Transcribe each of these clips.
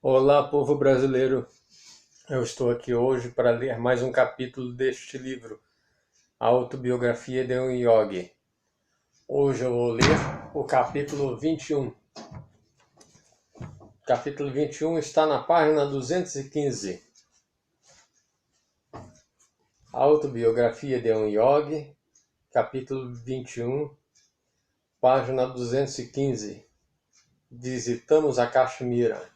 Olá, povo brasileiro. Eu estou aqui hoje para ler mais um capítulo deste livro, A Autobiografia de um Yogi. Hoje eu vou ler o capítulo 21. O capítulo 21 está na página 215. A Autobiografia de um Yogi, capítulo 21, página 215. Visitamos a Caxemira.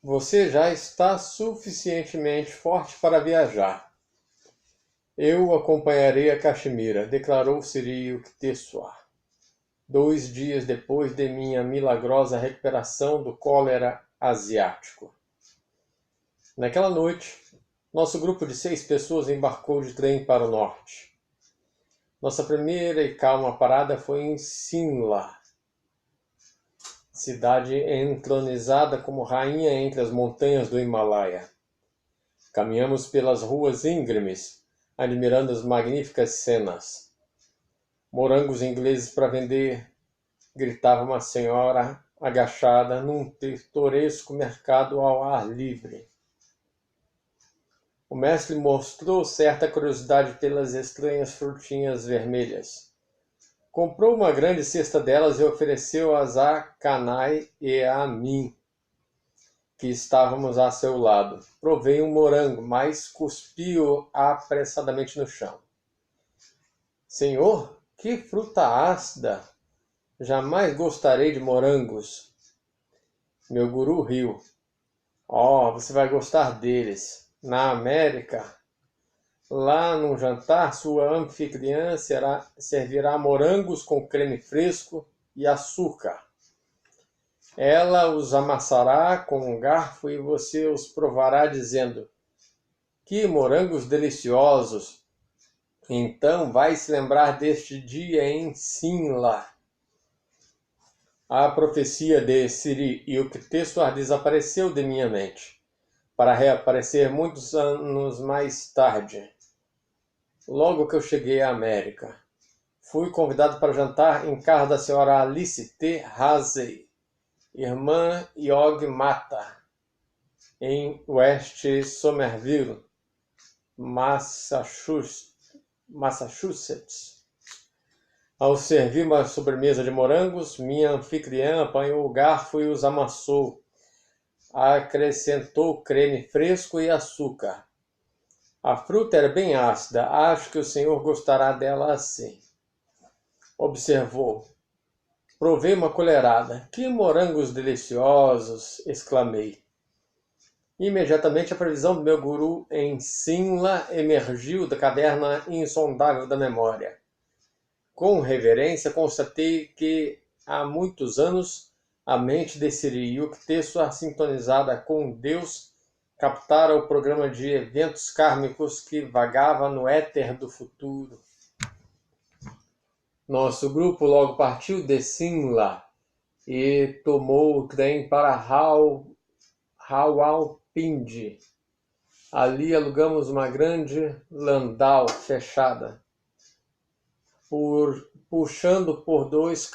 Você já está suficientemente forte para viajar. Eu o acompanharei a Caxemira, declarou Sri Yukteswar, 2 dias depois de minha milagrosa recuperação do cólera asiático. Naquela noite, nosso grupo de 6 pessoas embarcou de trem para o norte. Nossa primeira e calma parada foi em Simla, cidade entronizada como rainha entre as montanhas do Himalaia. Caminhamos pelas ruas íngremes, admirando as magníficas cenas. Morangos ingleses para vender, gritava uma senhora agachada num pitoresco mercado ao ar livre. O mestre mostrou certa curiosidade pelas estranhas frutinhas vermelhas. Comprou uma grande cesta delas e ofereceu-as a Kanai e a mim, que estávamos a seu lado. Provei um morango, mas cuspi-o apressadamente no chão. Senhor, que fruta ácida! Jamais gostarei de morangos. Meu guru riu. Oh, você vai gostar deles. Na América, lá num jantar, sua anfitriã servirá morangos com creme fresco e açúcar. Ela os amassará com um garfo e você os provará dizendo: que morangos deliciosos! Então vai se lembrar deste dia em Simla. A profecia de Sri Yukteswar desapareceu de minha mente, para reaparecer muitos anos mais tarde. Logo que eu cheguei à América, fui convidado para jantar em casa da senhora Alice T. Hazy, irmã Yogi Mata, em West Somerville, Massachusetts. Ao servir uma sobremesa de morangos, minha anfitriã apanhou o garfo e os amassou. Acrescentou creme fresco e açúcar. A fruta era bem ácida. Acho que o senhor gostará dela assim. Observou. Provei uma colherada. Que morangos deliciosos! Exclamei. Imediatamente a previsão do meu guru em Simla emergiu da caverna insondável da memória. Com reverência, constatei que há muitos anos a mente de Sri Yukteswar, sintonizada com Deus, captara o programa de eventos kármicos que vagava no éter do futuro. Nosso grupo logo partiu de Simla e tomou o trem para Rawalpindi. Ali alugamos uma grande landau fechada, puxado por dois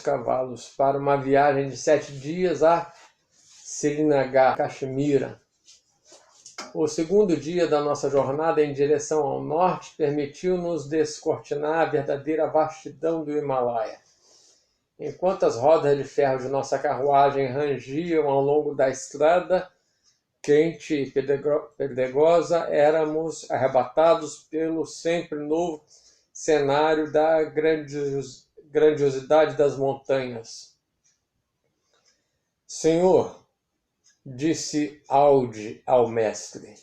cavalos, para uma viagem de 7 dias a Srinagar, Caxemira. O segundo dia da nossa jornada em direção ao norte permitiu-nos descortinar a verdadeira vastidão do Himalaia. Enquanto as rodas de ferro de nossa carruagem rangiam ao longo da estrada quente e pedregosa, éramos arrebatados pelo sempre novo cenário da grandiosidade das montanhas. Senhor, disse Audi ao mestre,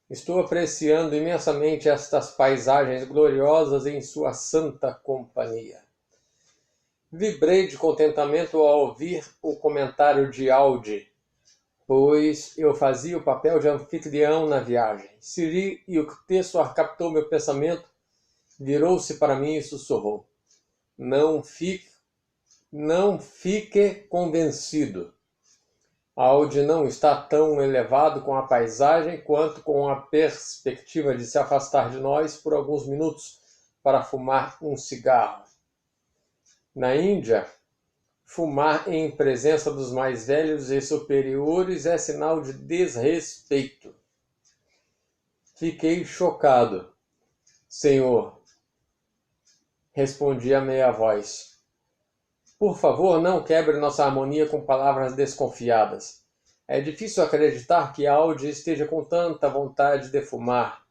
estou apreciando imensamente estas paisagens gloriosas em sua santa companhia. Vibrei de contentamento ao ouvir o comentário de Audi, pois eu fazia o papel de anfitrião na viagem. Sri Yukteswar captou meu pensamento, virou-se para mim e sussurrou: Não fique convencido. Audi não está tão elevado com a paisagem quanto com a perspectiva de se afastar de nós por alguns minutos para fumar um cigarro. Na Índia, fumar em presença dos mais velhos e superiores é sinal de desrespeito. Fiquei chocado, senhor, respondi a meia voz. Por favor, não quebre nossa harmonia com palavras desconfiadas. É difícil acreditar que Audi esteja com tanta vontade de fumar.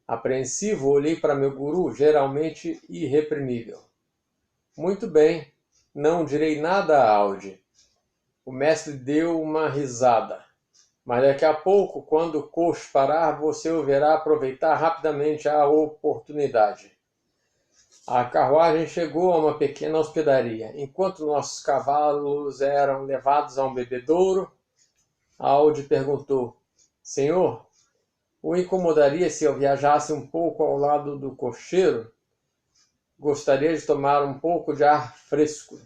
Apreensivo, olhei para meu guru, geralmente irreprimível. Muito bem, não direi nada a Audi. O mestre deu uma risada. Mas daqui a pouco, quando o coche parar, você o verá aproveitar rapidamente a oportunidade. A carruagem chegou a uma pequena hospedaria. Enquanto nossos cavalos eram levados a um bebedouro, Audi perguntou: Senhor, o incomodaria se eu viajasse um pouco ao lado do cocheiro? Gostaria de tomar um pouco de ar fresco.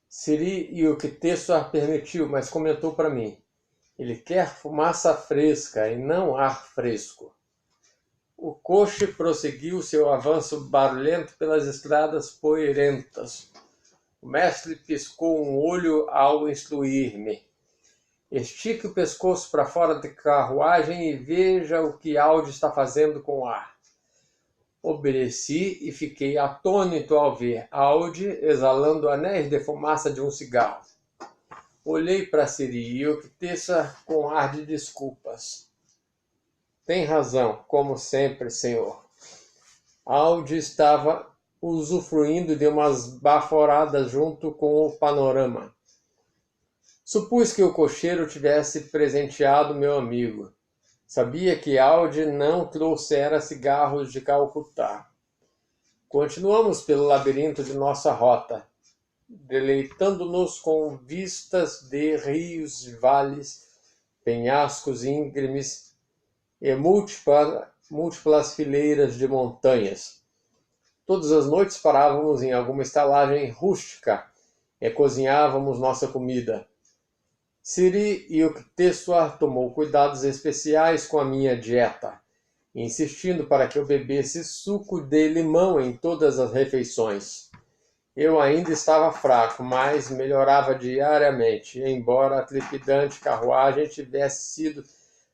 Siri Yukteswar permitiu, mas comentou para mim: ele quer fumaça fresca e não ar fresco. O coche prosseguiu seu avanço barulhento pelas estradas poeirentas. O mestre piscou um olho ao instruir-me. Estique o pescoço para fora da carruagem e veja o que Audi está fazendo com o ar. Obedeci e fiquei atônito ao ver Audi exalando anéis de fumaça de um cigarro. Olhei para Siri Yukteswar com ar de desculpas. Tem razão, como sempre, senhor. Audi estava usufruindo de umas baforadas junto com o panorama. Supus que o cocheiro tivesse presenteado meu amigo. Sabia que Audi não trouxera cigarros de Calcutá. Continuamos pelo labirinto de nossa rota, deleitando-nos com vistas de rios, vales, penhascos íngremes e múltiplas fileiras de montanhas. Todas as noites parávamos em alguma estalagem rústica e cozinhávamos nossa comida. Siri Yukteswar tomou cuidados especiais com a minha dieta, insistindo para que eu bebesse suco de limão em todas as refeições. Eu ainda estava fraco, mas melhorava diariamente, embora a trepidante carruagem tivesse sido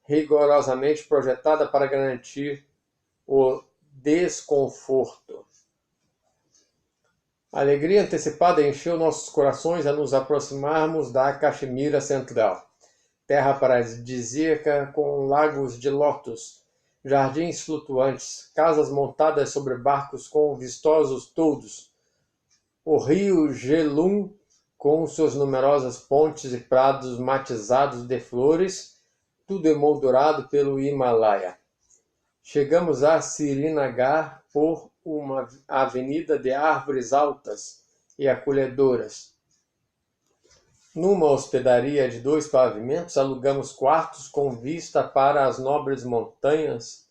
rigorosamente projetada para garantir o desconforto. A alegria antecipada encheu nossos corações a nos aproximarmos da Caxemira Central, terra paradisíaca com lagos de lótus, jardins flutuantes, casas montadas sobre barcos com vistosos toldos, o rio Jhelum com suas numerosas pontes e prados matizados de flores, tudo emoldurado pelo Himalaia. Chegamos a Srinagar por uma avenida de árvores altas e acolhedoras. Numa hospedaria de 2 pavimentos, alugamos quartos com vista para as nobres montanhas.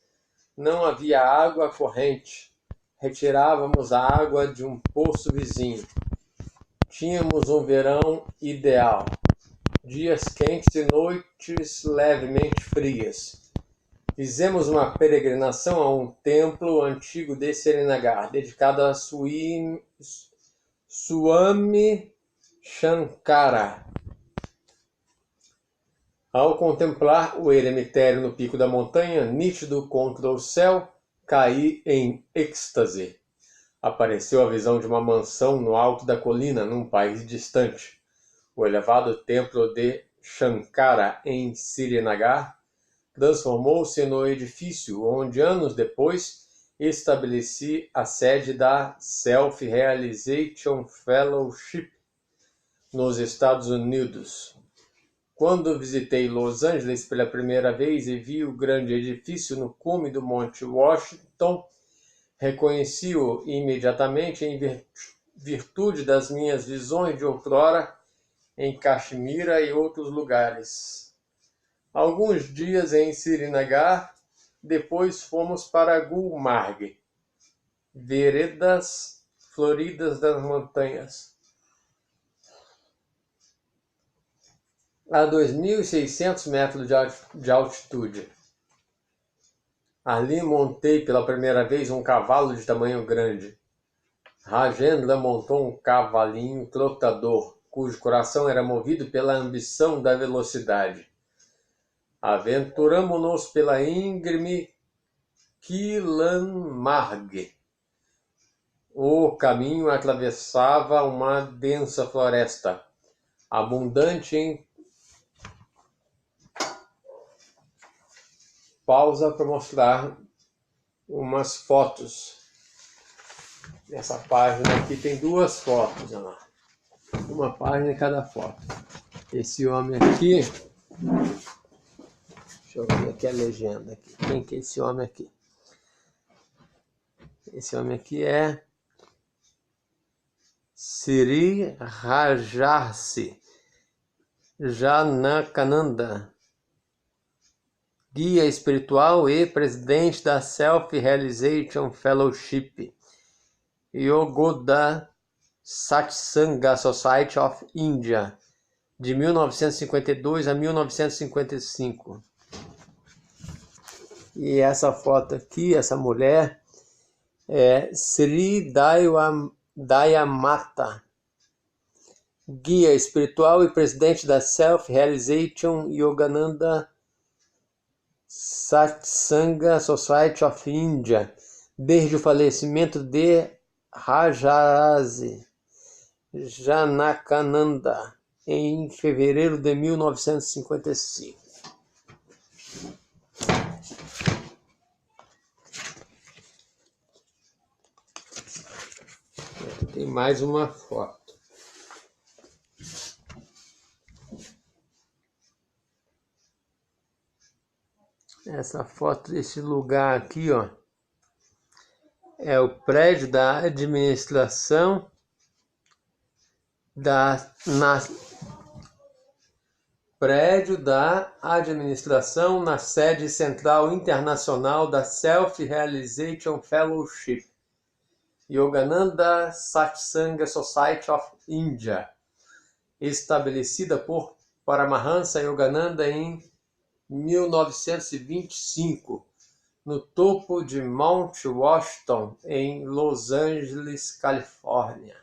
Não havia água corrente. Retirávamos a água de um poço vizinho. Tínhamos um verão ideal. Dias quentes e noites levemente frias. Fizemos uma peregrinação a um templo antigo de Srinagar, dedicado a Swami Shankara. Ao contemplar o eremitério no pico da montanha, nítido contra o céu, caí em êxtase. Apareceu a visão de uma mansão no alto da colina, num país distante. O elevado templo de Shankara, em Srinagar, transformou-se no edifício onde, anos depois, estabeleci a sede da Self-Realization Fellowship nos Estados Unidos. Quando visitei Los Angeles pela primeira vez e vi o grande edifício no cume do Monte Washington, reconheci-o imediatamente em virtude das minhas visões de outrora em Caxemira e outros lugares. Alguns dias em Srinagar, depois fomos para Gulmarg, veredas floridas das montanhas. A 2.600 metros de altitude. Ali montei pela primeira vez um cavalo de tamanho grande. Rajendra montou um cavalinho trotador, cujo coração era movido pela ambição da velocidade. Aventuramo-nos pela íngreme Kilanmarg. O caminho atravessava uma densa floresta, abundante em... Pausa para mostrar umas fotos. Nessa página aqui tem duas fotos, olha lá. Uma página em cada foto. Esse homem aqui... Deixa eu ver aqui a legenda. Aqui. Quem que é esse homem aqui? Esse homem aqui é Sri Rajarsi Janakananda, guia espiritual e presidente da Self-Realization Fellowship, Yogoda Satsanga Society of India, de 1952 a 1955. E essa foto aqui, essa mulher, é Sri Dayamata, guia espiritual e presidente da Self-Realization Yogananda Satsanga Society of India, desde o falecimento de Rajarsi Janakananda em fevereiro de 1955. Tem mais uma foto. Essa foto desse lugar aqui, ó, é o prédio da administração na sede central internacional da Self-Realization Fellowship, Yogananda Satsanga Society of India, estabelecida por Paramahansa Yogananda em 1925, no topo de Mount Washington, em Los Angeles, Califórnia.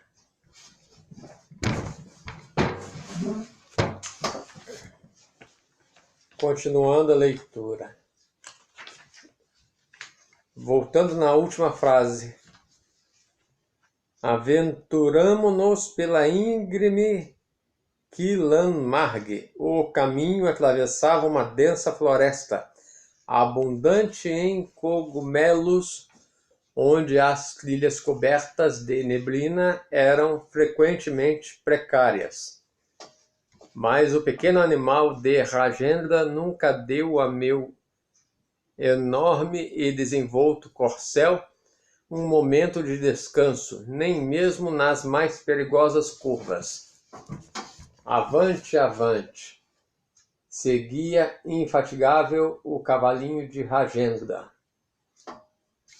Continuando a leitura. Voltando na última frase. Aventuramo-nos pela íngreme Kilanmarg. O caminho atravessava uma densa floresta, abundante em cogumelos, onde as trilhas cobertas de neblina eram frequentemente precárias. Mas o pequeno animal de Rajendra nunca deu a meu enorme e desenvolto corcel um momento de descanso, nem mesmo nas mais perigosas curvas. Avante, avante! Seguia infatigável o cavalinho de Rajendra,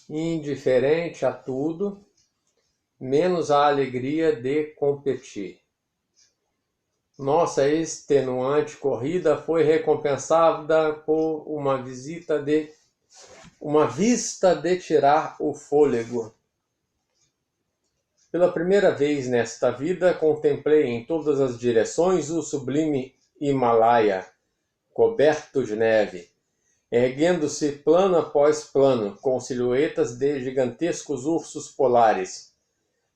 indiferente a tudo, menos a alegria de competir. Nossa extenuante corrida foi recompensada por uma vista de tirar o fôlego. Pela primeira vez nesta vida, contemplei em todas as direções o sublime Himalaia, coberto de neve, erguendo-se plano após plano, com silhuetas de gigantescos ursos polares.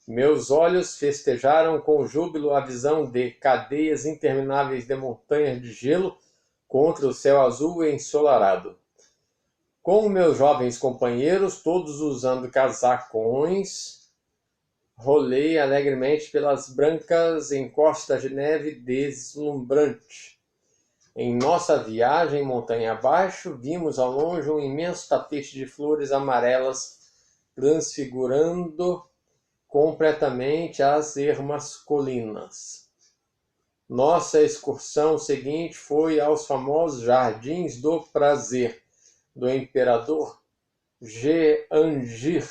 Meus olhos festejaram com júbilo a visão de cadeias intermináveis de montanhas de gelo contra o céu azul e ensolarado. Com meus jovens companheiros, todos usando casacões, rolei alegremente pelas brancas encostas de neve deslumbrante. Em nossa viagem montanha abaixo, vimos ao longe um imenso tapete de flores amarelas transfigurando completamente as ermas colinas. Nossa excursão seguinte foi aos famosos Jardins do Prazer, do Imperador Jehangir,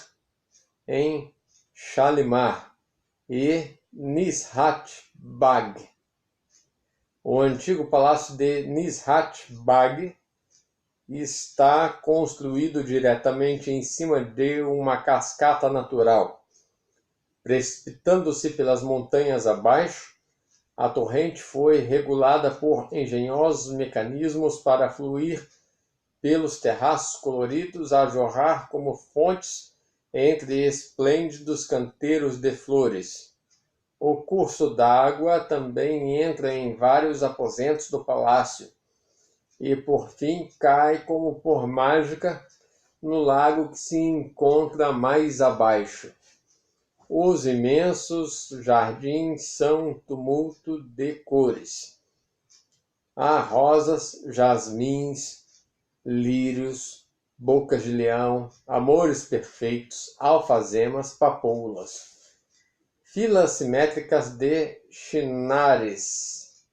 em Shalimar, e Nishat Bagh. O antigo palácio de Nishat Bagh está construído diretamente em cima de uma cascata natural. Precipitando-se pelas montanhas abaixo, a torrente foi regulada por engenhosos mecanismos para fluir pelos terraços coloridos a jorrar como fontes entre esplêndidos canteiros de flores. O curso d'água também entra em vários aposentos do palácio e, por fim, cai como por mágica no lago que se encontra mais abaixo. Os imensos jardins são tumulto de cores. Há rosas, jasmins, lírios, bocas de leão, amores perfeitos, alfazemas, papoulas, filas simétricas de chinares.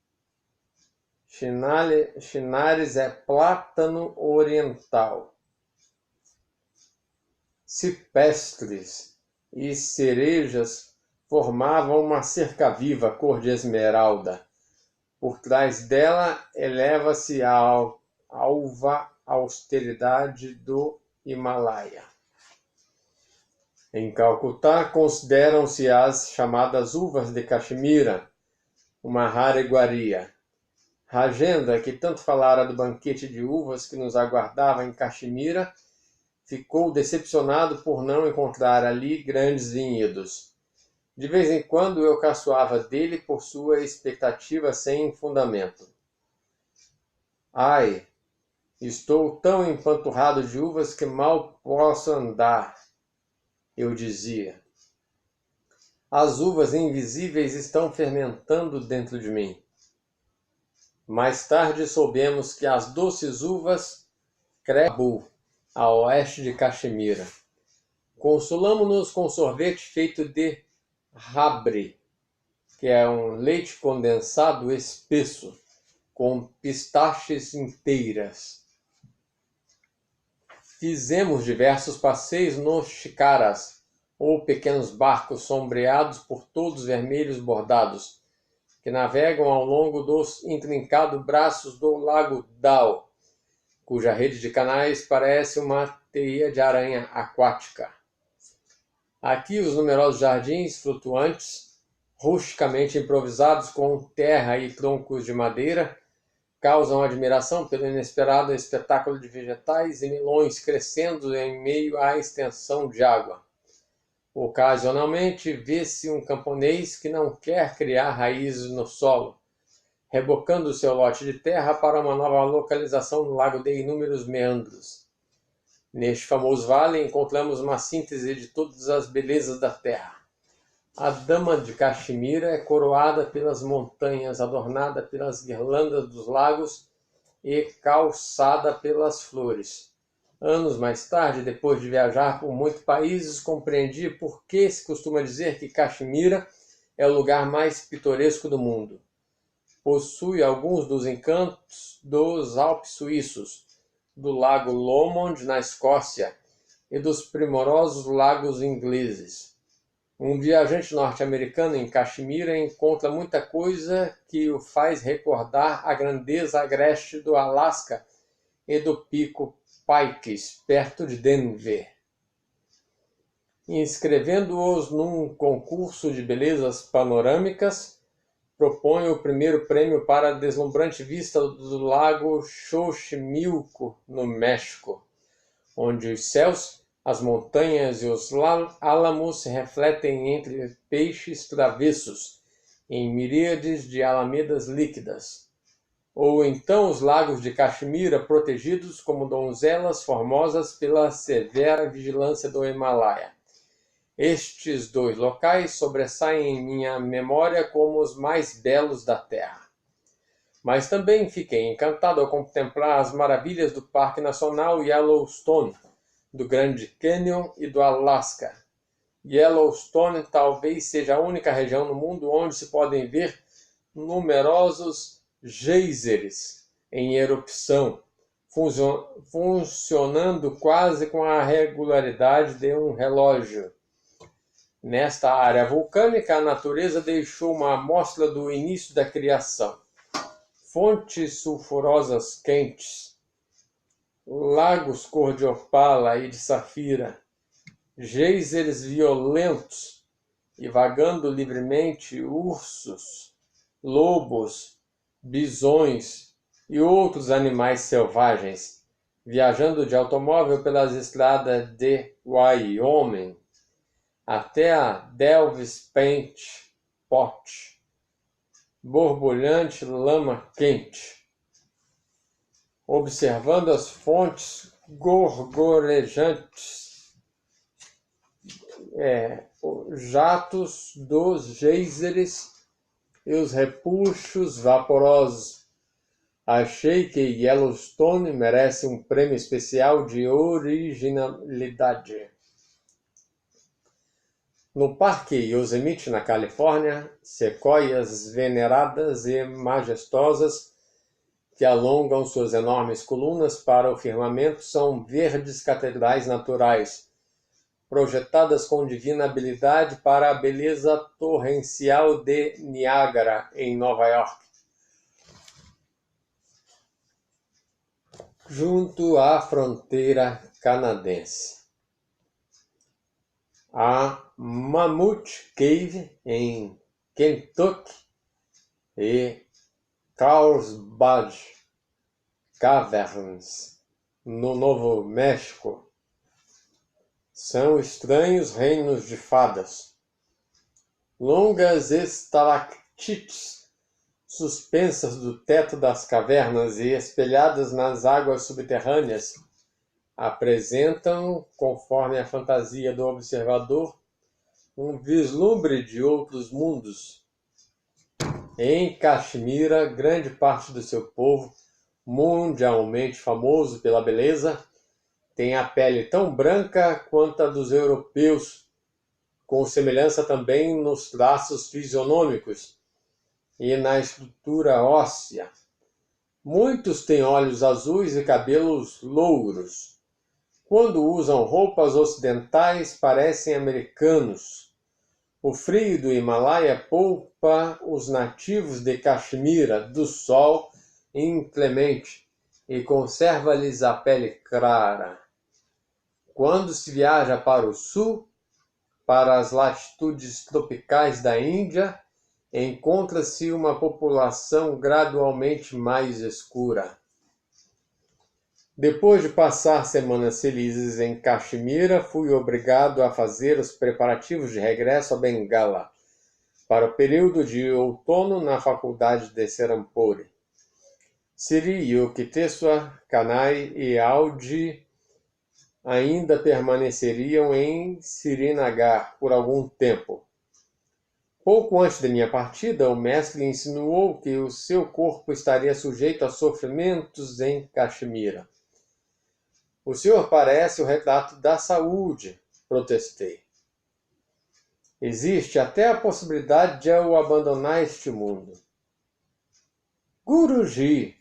Chinares é plátano oriental. Ciprestes e cerejas formavam uma cerca viva cor de esmeralda. Por trás dela eleva-se a alva austeridade do Himalaia. Em Calcutá consideram-se as chamadas uvas de Caxemira, uma rara iguaria. Rajendra, que tanto falara do banquete de uvas que nos aguardava em Caxemira, ficou decepcionado por não encontrar ali grandes vinhedos. De vez em quando eu caçoava dele por sua expectativa sem fundamento. Ai, estou tão empanturrado de uvas que mal posso andar, eu dizia. As uvas invisíveis estão fermentando dentro de mim. Mais tarde soubemos que as doces uvas crescem a oeste de Caxemira. Consolamo-nos com sorvete feito de rabre, que é um leite condensado espesso, com pistaches inteiras. Fizemos diversos passeios nos chicaras, ou pequenos barcos sombreados por todos vermelhos bordados, que navegam ao longo dos intrincados braços do lago Dao, cuja rede de canais parece uma teia de aranha aquática. Aqui os numerosos jardins flutuantes, rusticamente improvisados com terra e troncos de madeira, causam admiração pelo inesperado espetáculo de vegetais e melões crescendo em meio à extensão de água. Ocasionalmente vê-se um camponês que não quer criar raízes no solo, rebocando seu lote de terra para uma nova localização no lago de inúmeros meandros. Neste famoso vale encontramos uma síntese de todas as belezas da terra. A dama de Caxemira é coroada pelas montanhas, adornada pelas guirlandas dos lagos e calçada pelas flores. Anos mais tarde, depois de viajar por muitos países, compreendi por que se costuma dizer que Caxemira é o lugar mais pitoresco do mundo. Possui alguns dos encantos dos Alpes suíços, do lago Lomond, na Escócia, e dos primorosos lagos ingleses. Um viajante norte-americano em Caxemira encontra muita coisa que o faz recordar a grandeza agreste do Alasca e do Pico Pikes, perto de Denver. Inscrevendo-os num concurso de belezas panorâmicas, propõe o primeiro prêmio para a deslumbrante vista do lago Xochimilco, no México, onde os céus, as montanhas e os álamos se refletem entre peixes travessos, em miríades de alamedas líquidas. Ou então os lagos de Caxemira, protegidos como donzelas formosas pela severa vigilância do Himalaia. Estes dois locais sobressaem em minha memória como os mais belos da Terra. Mas também fiquei encantado ao contemplar as maravilhas do Parque Nacional Yellowstone, do Grand Canyon e do Alasca. Yellowstone talvez seja a única região no mundo onde se podem ver numerosos geysers em erupção, funcionando quase com a regularidade de um relógio. Nesta área vulcânica, a natureza deixou uma amostra do início da criação. Fontes sulfurosas quentes, lagos cor de opala e de safira, geysers violentos, e vagando livremente ursos, lobos, bisões e outros animais selvagens, viajando de automóvel pelas estradas de Wyoming até a Delvis Paint Pot, borbulhante lama quente, observando as fontes gorgorejantes, os jatos dos geysers e os repuxos vaporosos. Achei que Yellowstone merece um prêmio especial de originalidade. No Parque Yosemite, na Califórnia, sequoias veneradas e majestosas que alongam suas enormes colunas para o firmamento são verdes catedrais naturais, projetadas com divina habilidade para a beleza torrencial de Niágara, em Nova York. Junto à fronteira canadense. A Mammoth Cave, em Kentucky, e Carlsbad Caverns, no Novo México, são estranhos reinos de fadas. Longas estalactites suspensas do teto das cavernas e espelhadas nas águas subterrâneas apresentam, conforme a fantasia do observador, um vislumbre de outros mundos. Em Caxemira, grande parte do seu povo, mundialmente famoso pela beleza, tem a pele tão branca quanto a dos europeus, com semelhança também nos traços fisionômicos e na estrutura óssea. Muitos têm olhos azuis e cabelos louros. Quando usam roupas ocidentais, parecem americanos. O frio do Himalaia poupa os nativos de Caxemira do sol inclemente e conserva-lhes a pele clara. Quando se viaja para o sul, para as latitudes tropicais da Índia, encontra-se uma população gradualmente mais escura. Depois de passar semanas felizes em Caxemira, fui obrigado a fazer os preparativos de regresso a Bengala, para o período de outono na faculdade de Serampore. Sri Yukteswar, Kanai e Audi ainda permaneceriam em Srinagar por algum tempo. Pouco antes de minha partida, o mestre insinuou que o seu corpo estaria sujeito a sofrimentos em Caxemira. O senhor parece o retrato da saúde, protestei. Existe até a possibilidade de eu abandonar este mundo. Guruji,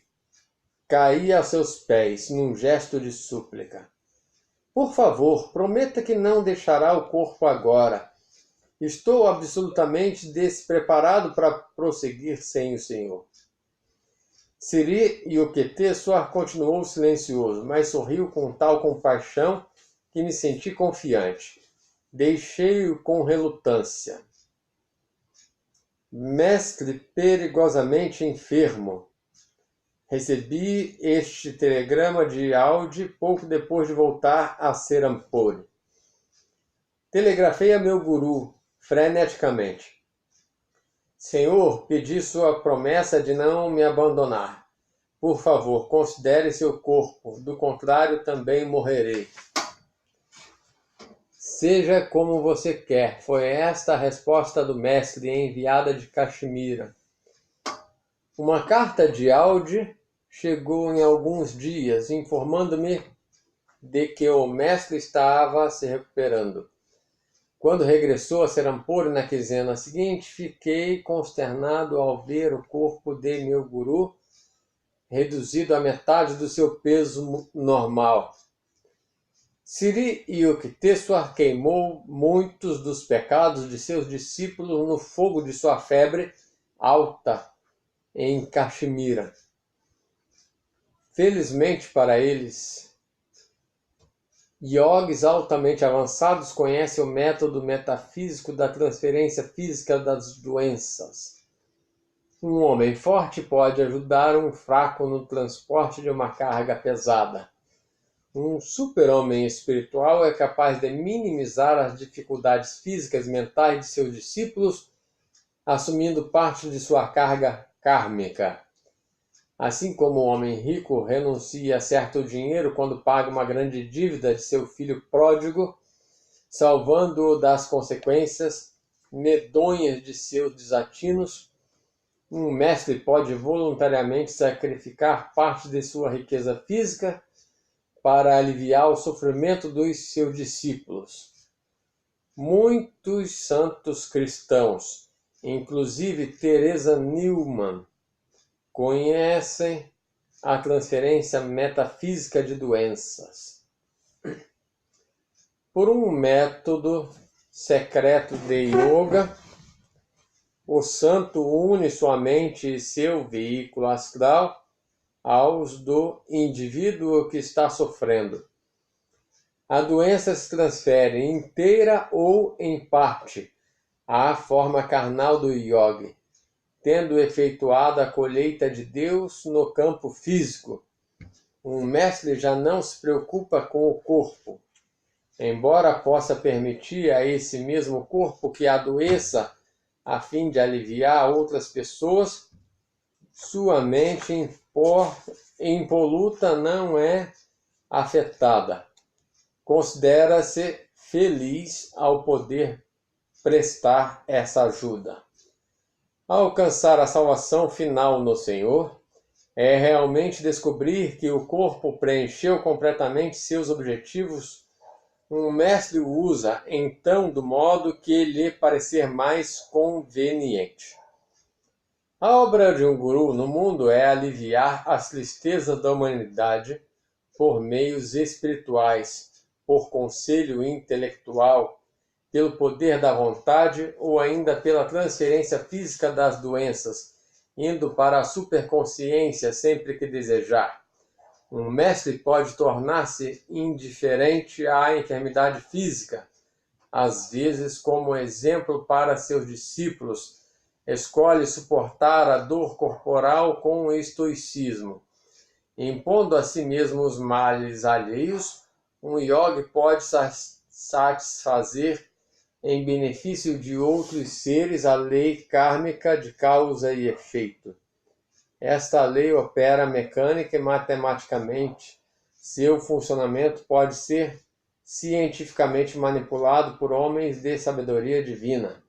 caí a seus pés num gesto de súplica. Por favor, prometa que não deixará o corpo agora. Estou absolutamente despreparado para prosseguir sem o senhor. Sri Yukteswar continuou silencioso, mas sorriu com tal compaixão que me senti confiante. Deixei-o com relutância. Mestre perigosamente enfermo. Recebi este telegrama de Audi pouco depois de voltar a Serampore. Telegrafei a meu guru, freneticamente. Senhor, pedi sua promessa de não me abandonar. Por favor, considere seu corpo, do contrário também morrerei. Seja como você quer, foi esta a resposta do mestre enviada de Caxemira. Uma carta de Audi chegou em alguns dias, informando-me de que o mestre estava se recuperando. Quando regressou a Serampore na quinzena seguinte, fiquei consternado ao ver o corpo de meu guru reduzido à metade do seu peso normal. Sri Yukteswar queimou muitos dos pecados de seus discípulos no fogo de sua febre alta em Caxemira. Felizmente para eles, Yogis altamente avançados conhecem o método metafísico da transferência física das doenças. Um homem forte pode ajudar um fraco no transporte de uma carga pesada. Um super-homem espiritual é capaz de minimizar as dificuldades físicas e mentais de seus discípulos, assumindo parte de sua carga kármica. Assim como o homem rico renuncia a certo dinheiro quando paga uma grande dívida de seu filho pródigo, salvando-o das consequências medonhas de seus desatinos, um mestre pode voluntariamente sacrificar parte de sua riqueza física para aliviar o sofrimento dos seus discípulos. Muitos santos cristãos, inclusive Teresa Neumann, conhecem a transferência metafísica de doenças. Por um método secreto de yoga, o santo une sua mente e seu veículo astral aos do indivíduo que está sofrendo. A doença se transfere inteira ou em parte à forma carnal do yogi, tendo efetuado a colheita de Deus no campo físico. Um mestre já não se preocupa com o corpo, embora possa permitir a esse mesmo corpo que adoeça a fim de aliviar outras pessoas. Sua mente impoluta não é afetada. Considera-se feliz ao poder prestar essa ajuda. Alcançar a salvação final no Senhor é realmente descobrir que o corpo preencheu completamente seus objetivos. Um mestre o usa, então, do modo que lhe parecer mais conveniente. A obra de um guru no mundo é aliviar as tristezas da humanidade por meios espirituais, por conselho intelectual, pelo poder da vontade ou ainda pela transferência física das doenças, indo para a superconsciência sempre que desejar. Um mestre pode tornar-se indiferente à enfermidade física, às vezes como exemplo para seus discípulos, escolhe suportar a dor corporal com estoicismo. Impondo a si mesmo os males alheios, um yogi pode satisfazer em benefício de outros seres a lei kármica de causa e efeito. Esta lei opera mecânica e matematicamente. Seu funcionamento pode ser cientificamente manipulado por homens de sabedoria divina.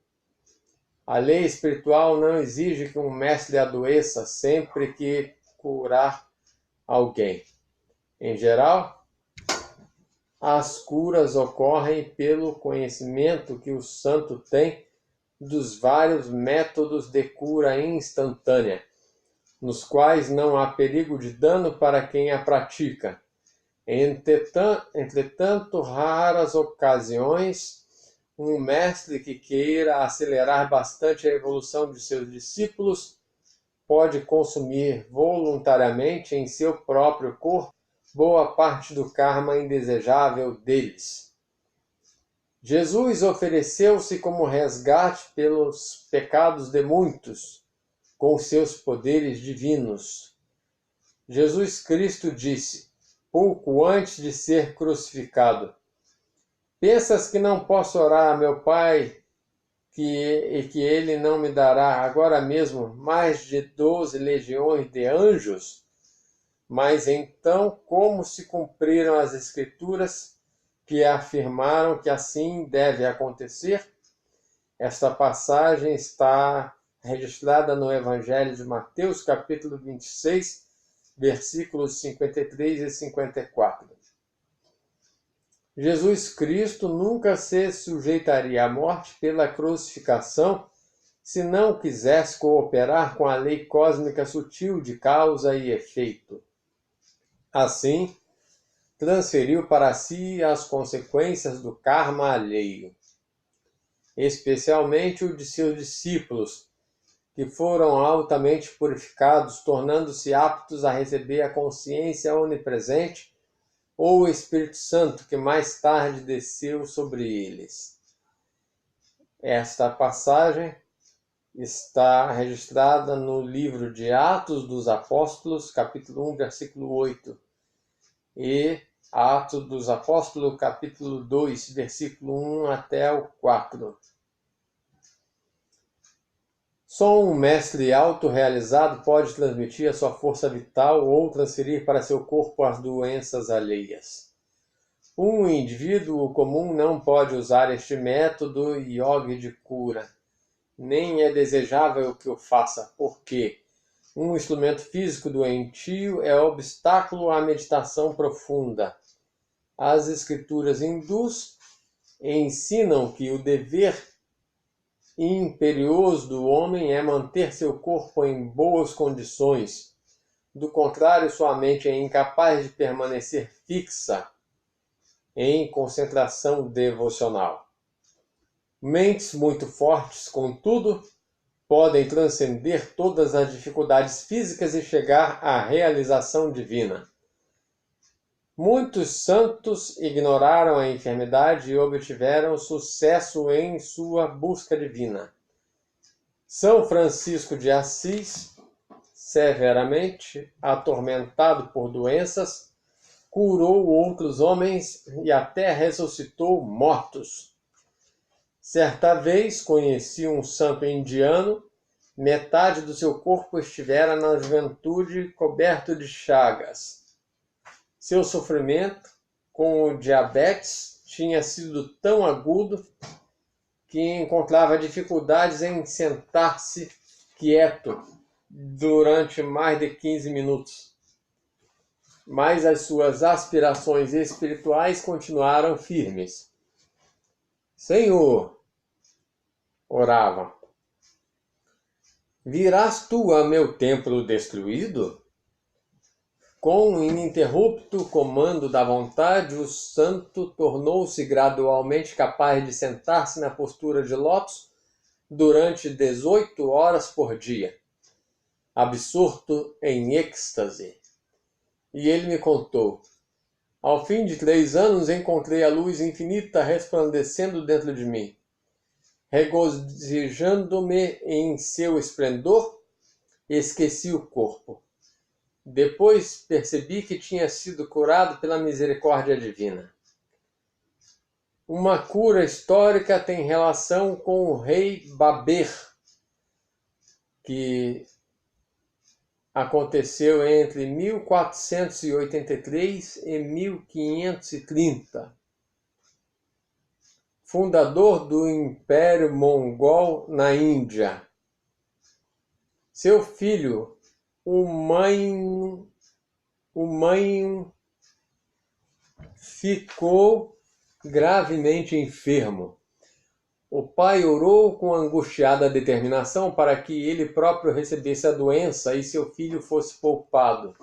A lei espiritual não exige que um mestre adoeça sempre que curar alguém. Em geral, as curas ocorrem pelo conhecimento que o santo tem dos vários métodos de cura instantânea, nos quais não há perigo de dano para quem a pratica. Entretanto, raras ocasiões, um mestre que queira acelerar bastante a evolução de seus discípulos pode consumir voluntariamente em seu próprio corpo boa parte do karma indesejável deles. Jesus ofereceu-se como resgate pelos pecados de muitos, com seus poderes divinos. Jesus Cristo disse, pouco antes de ser crucificado: pensas que não posso orar a meu Pai e que ele não me dará agora mesmo mais de 12 legiões de anjos? Mas então, como se cumpriram as Escrituras que afirmaram que assim deve acontecer? Esta passagem está registrada no Evangelho de Mateus, capítulo 26, versículos 53 e 54. Jesus Cristo nunca se sujeitaria à morte pela crucificação se não quisesse cooperar com a lei cósmica sutil de causa e efeito. Assim, transferiu para si as consequências do karma alheio, especialmente o de seus discípulos, que foram altamente purificados, tornando-se aptos a receber a consciência onipresente, ou o Espírito Santo que mais tarde desceu sobre eles. Esta passagem está registrada no livro de Atos dos Apóstolos, capítulo 1, versículo 8, e Atos dos Apóstolos, capítulo 2, versículo 1 até o 4. Só um mestre autorrealizado pode transmitir a sua força vital ou transferir para seu corpo as doenças alheias. Um indivíduo comum não pode usar este método yogi de cura, nem é desejável que o faça, porque um instrumento físico doentio é obstáculo à meditação profunda. As escrituras hindus ensinam que o dever imperioso do homem é manter seu corpo em boas condições. Do contrário, sua mente é incapaz de permanecer fixa em concentração devocional. Mentes muito fortes, contudo, podem transcender todas as dificuldades físicas e chegar à realização divina. Muitos santos ignoraram a enfermidade e obtiveram sucesso em sua busca divina. São Francisco de Assis, severamente atormentado por doenças, curou outros homens e até ressuscitou mortos. Certa vez conheci um santo indiano, metade do seu corpo estivera na juventude coberto de chagas. Seu sofrimento com o diabetes tinha sido tão agudo que encontrava dificuldades em sentar-se quieto durante mais de 15 minutos. Mas as suas aspirações espirituais continuaram firmes. Senhor, orava, virás tu a meu templo destruído? Com o ininterrupto comando da vontade, o santo tornou-se gradualmente capaz de sentar-se na postura de lótus durante 18 horas por dia, absorto em êxtase. E ele me contou: ao fim de 3 anos encontrei a luz infinita resplandecendo dentro de mim. Regozijando-me em seu esplendor, esqueci o corpo. Depois percebi que tinha sido curado pela misericórdia divina. Uma cura histórica tem relação com o rei Baber, que aconteceu entre 1483 e 1530. Fundador do Império Mongol na Índia. Seu filho, Humayun, ficou gravemente enfermo. O pai orou com angustiada determinação para que ele próprio recebesse a doença e seu filho fosse poupado.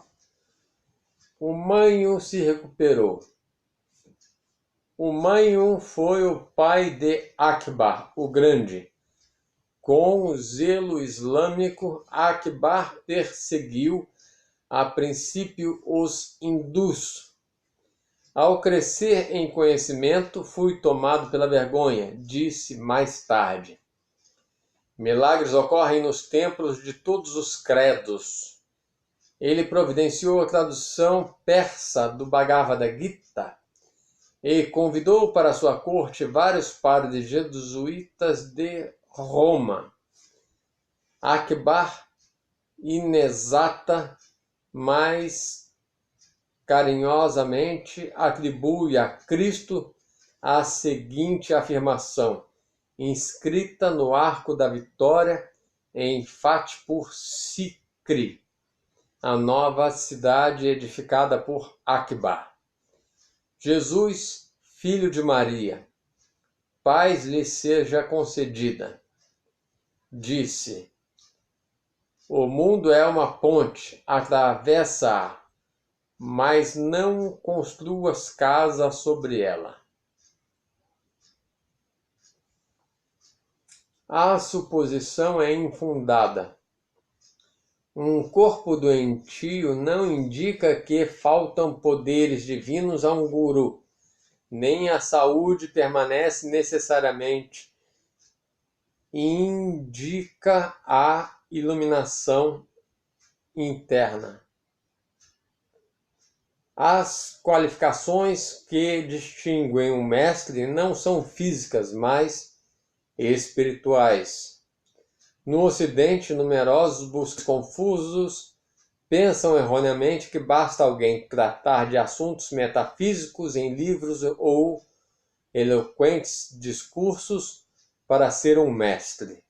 Humayun se recuperou. Humayun foi o pai de Akbar, o Grande. Com o zelo islâmico, Akbar perseguiu, a princípio, os hindus. Ao crescer em conhecimento, fui tomado pela vergonha, disse mais tarde. Milagres ocorrem nos templos de todos os credos. Ele providenciou a tradução persa do Bhagavad Gita e convidou para sua corte vários padres jesuítas de Roma. Akbar inexata, mas carinhosamente atribui a Cristo a seguinte afirmação, inscrita no Arco da Vitória em Fatehpur Sikri, a nova cidade edificada por Akbar. Jesus, filho de Maria, paz lhe seja concedida, disse: o mundo é uma ponte, atravessa-a, mas não construas casa sobre ela. A suposição é infundada. Um corpo doentio não indica que faltam poderes divinos a um guru, nem a saúde permanece necessariamente. Indica a iluminação interna. As qualificações que distinguem um mestre não são físicas, mas espirituais. No Ocidente, numerosos buscadores confusos pensam erroneamente que basta alguém tratar de assuntos metafísicos em livros ou eloquentes discursos para ser um mestre.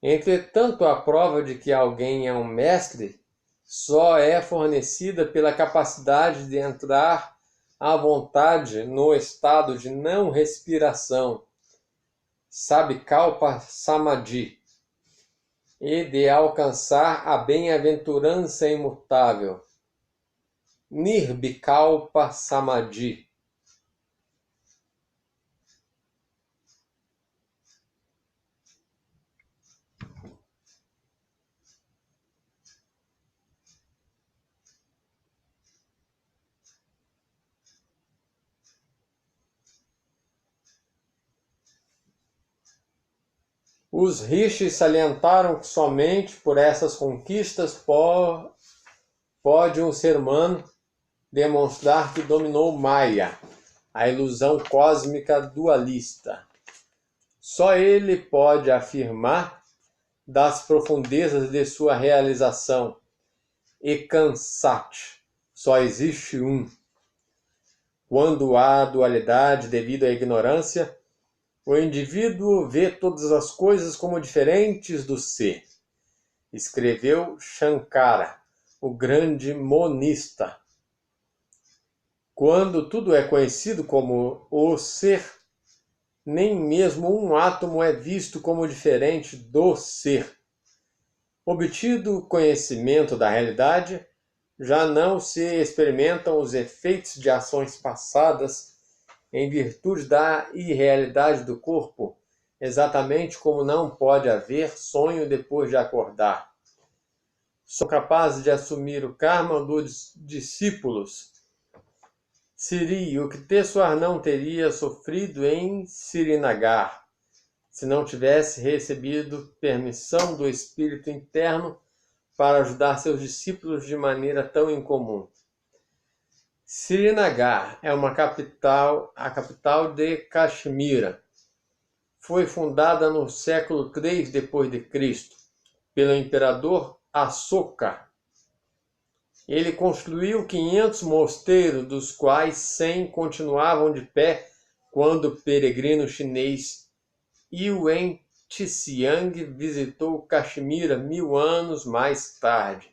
Entretanto, a prova de que alguém é um mestre só é fornecida pela capacidade de entrar à vontade no estado de não respiração, Sabkalpa Samadhi, e de alcançar a bem-aventurança imutável, Nirvikalpa Samadhi. Os rishis salientaram que somente por essas conquistas pode um ser humano demonstrar que dominou Maya, a ilusão cósmica dualista. Só ele pode afirmar das profundezas de sua realização. Ekansat, só existe um. Quando há dualidade devido à ignorância, o indivíduo vê todas as coisas como diferentes do ser. Escreveu Shankara, o grande monista. Quando tudo é conhecido como o ser, nem mesmo um átomo é visto como diferente do ser. Obtido o conhecimento da realidade, já não se experimentam os efeitos de ações passadas em virtude da irrealidade do corpo, exatamente como não pode haver sonho depois de acordar. São capazes de assumir o karma dos discípulos. Siri, o que Tessuar não teria sofrido em Srinagar, se não tivesse recebido permissão do espírito interno para ajudar seus discípulos de maneira tão incomum. Srinagar é a capital de Caxemira. Foi fundada no século III d.C. pelo imperador Ashoka. Ele construiu 500 mosteiros, dos quais 100 continuavam de pé quando o peregrino chinês Yuen Xiang visitou Caxemira 1000 anos mais tarde.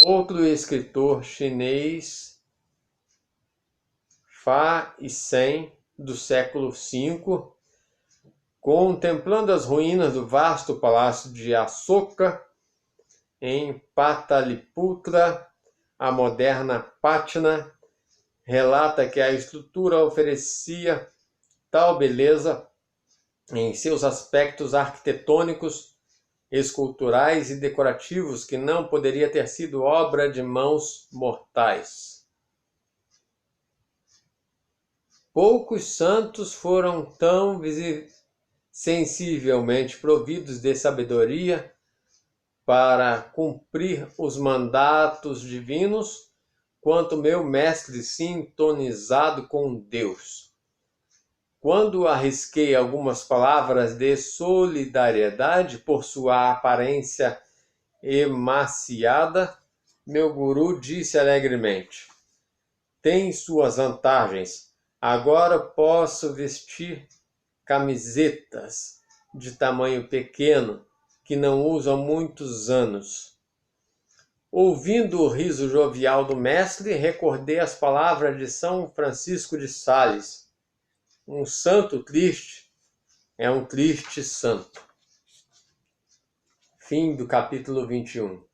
Outro escritor chinês, Fa Yisen, do século V, contemplando as ruínas do vasto palácio de Ashoka em Pataliputra, a moderna Patna, relata que a estrutura oferecia tal beleza em seus aspectos arquitetônicos, esculturais e decorativos que não poderia ter sido obra de mãos mortais. Poucos santos foram tão sensivelmente providos de sabedoria para cumprir os mandatos divinos quanto meu mestre sintonizado com Deus. Quando arrisquei algumas palavras de solidariedade por sua aparência emaciada, meu guru disse alegremente: tem suas vantagens. Agora posso vestir camisetas de tamanho pequeno que não uso há muitos anos. Ouvindo o riso jovial do mestre, recordei as palavras de São Francisco de Sales: um santo triste é um triste santo. Fim do capítulo 21.